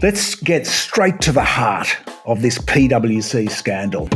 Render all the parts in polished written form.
Let's get straight to the heart of this PWC scandal.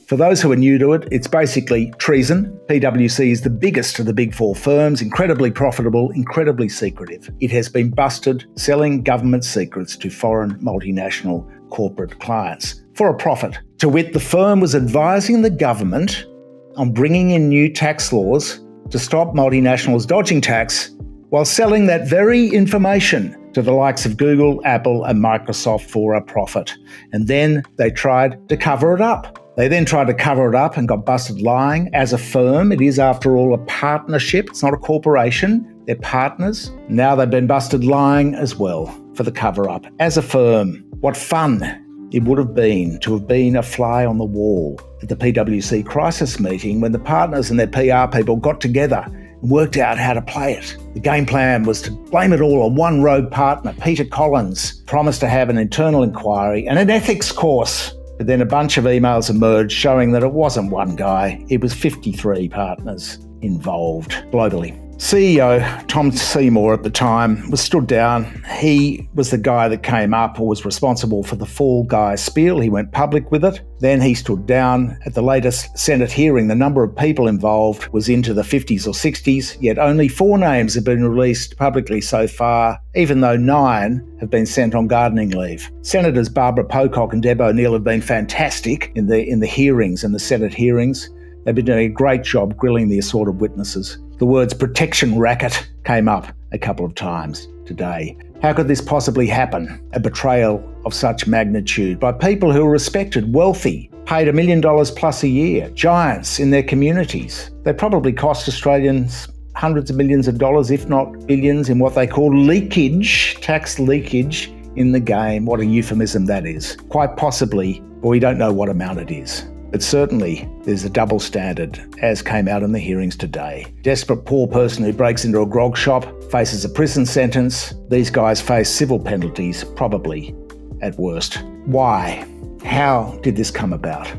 For those who are new to it, it's basically treason. PWC is the biggest of the big four firms, incredibly profitable, incredibly secretive. It has been busted selling government secrets to foreign multinational corporate clients for a profit. To wit, the firm was advising the government on bringing in new tax laws to stop multinationals dodging tax while selling that very information to the likes of Google, Apple and Microsoft for a profit. And then they tried to cover it up. They then tried to cover it up and got busted lying. As a firm, it is after all a partnership. It's not a corporation. They're partners. Now they've been busted lying as well for the cover-up. As a firm, what fun it would have been to have been a fly on the wall at the PWC crisis meeting when the partners and their PR people got together and worked out how to play it. The game plan was to blame it all on one rogue partner, Peter Collins, promised to have an internal inquiry and an ethics course. But then a bunch of emails emerged showing that it wasn't one guy, it was 53 partners involved globally. CEO Tom Seymour at the time was stood down. He was the guy that came up or was responsible for the Fall Guy spiel. He went public with it. Then he stood down. At the latest Senate hearing, the number of people involved was into the 50s or 60s, yet only 4 names have been released publicly so far, even though 9 have been sent on gardening leave. Senators Barbara Pocock and Deb O'Neill have been fantastic in the hearings and the Senate hearings. They've been doing a great job grilling the assorted witnesses. The words protection racket came up a couple of times today. How could this possibly happen? A betrayal of such magnitude by people who are respected, wealthy, paid $1 million plus a year, giants in their communities. They probably cost Australians hundreds of millions of dollars, if not billions, in what they call leakage, tax leakage in the game. What a euphemism that is. Quite possibly, but we don't know what amount it is. But certainly there's a double standard, as came out in the hearings today. Desperate poor person who breaks into a grog shop faces a prison sentence. These guys face civil penalties, probably at worst. Why? How did this come about?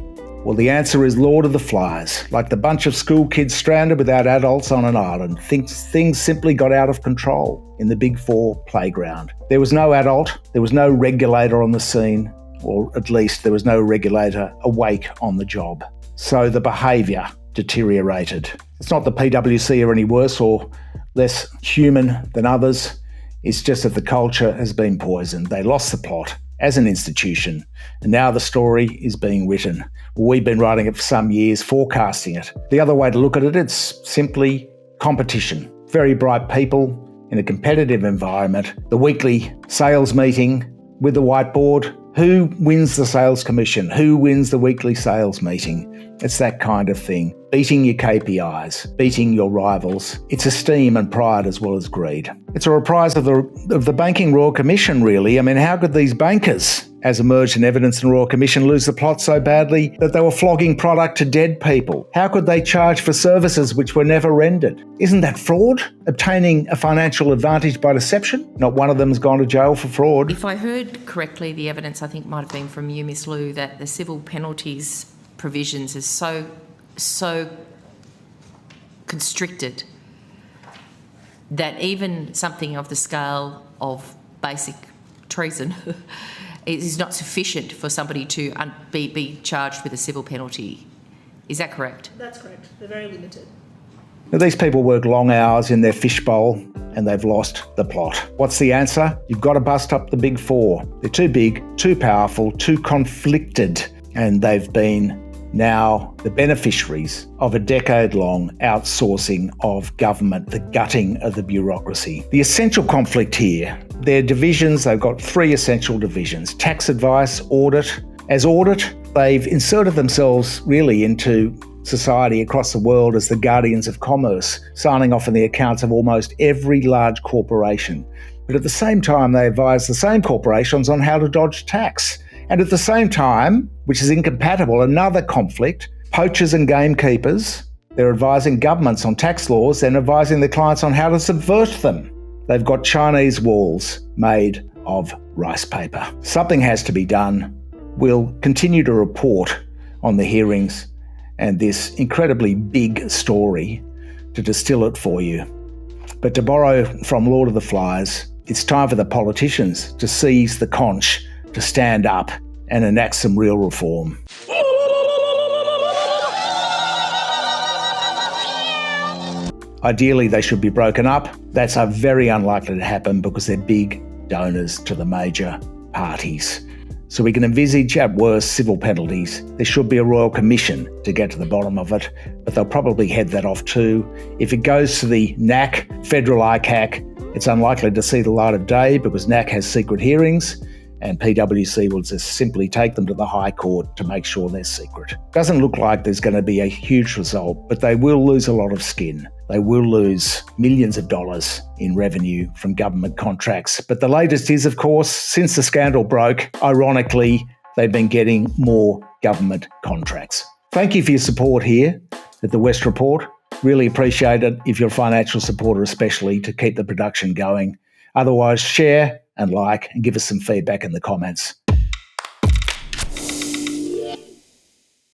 Well, the answer is Lord of the Flies. Like the bunch of school kids stranded without adults on an island, things simply got out of control in the Big Four playground. There was no adult, there was no regulator on the scene, or at least there was no regulator awake on the job. So the behaviour deteriorated. It's not the PWC are any worse or less human than others. It's just that the culture has been poisoned. They lost the plot as an institution, and now the story is being written. We've been writing it for some years, forecasting it. The other way to look at it, it's simply competition. Very bright people in a competitive environment. The weekly sales meeting with the whiteboard. Who wins the sales commission? Who wins the weekly sales meeting? It's that kind of thing. Beating your KPIs, beating your rivals. It's esteem and pride as well as greed. It's a reprise of the Banking Royal Commission, really. I mean, how could these bankers, as emerged in evidence in the Royal Commission, lose the plot so badly that they were flogging product to dead people? How could they charge for services which were never rendered? Isn't that fraud? Obtaining a financial advantage by deception? Not one of them has gone to jail for fraud. If I heard correctly, the evidence I think might have been from you, Ms. Liu, that the civil penalties provisions is so constricted that even something of the scale of basic treason is not sufficient for somebody to be charged with a civil penalty. Is that correct? That's correct. They're very limited. Now, these people work long hours in their fishbowl and they've lost the plot. What's the answer? You've got to bust up the Big Four. They're too big, too powerful, too conflicted, and they've been now the beneficiaries of a decade-long outsourcing of government, the gutting of the bureaucracy. The essential conflict here, their divisions, they've got 3 essential divisions: tax advice, audit. As audit, they've inserted themselves really into society across the world as the guardians of commerce, signing off on the accounts of almost every large corporation. But at the same time, they advise the same corporations on how to dodge tax. And at the same time, which is incompatible, another conflict, poachers and gamekeepers, they're advising governments on tax laws, then advising the clients on how to subvert them. They've got Chinese walls made of rice paper. Something has to be done. We'll continue to report on the hearings and this incredibly big story to distill it for you. But to borrow from Lord of the Flies, It's time for the politicians to seize the conch, to stand up and enact some real reform. Ideally, they should be broken up. That's very unlikely to happen because they're big donors to the major parties. So we can envisage, at worst, civil penalties. There should be a royal commission to get to the bottom of it, but they'll probably head that off too. If it goes to the NAC, federal ICAC, it's unlikely to see the light of day because NAC has secret hearings, and PWC will just simply take them to the High Court to make sure they're secret. Doesn't look like there's going to be a huge result, but they will lose a lot of skin. They will lose millions of dollars in revenue from government contracts. But the latest is, of course, since the scandal broke, ironically, they've been getting more government contracts. Thank you for your support here at the West Report. Really appreciate it if you're a financial supporter, especially to keep the production going. Otherwise, share and like and give us some feedback in the comments.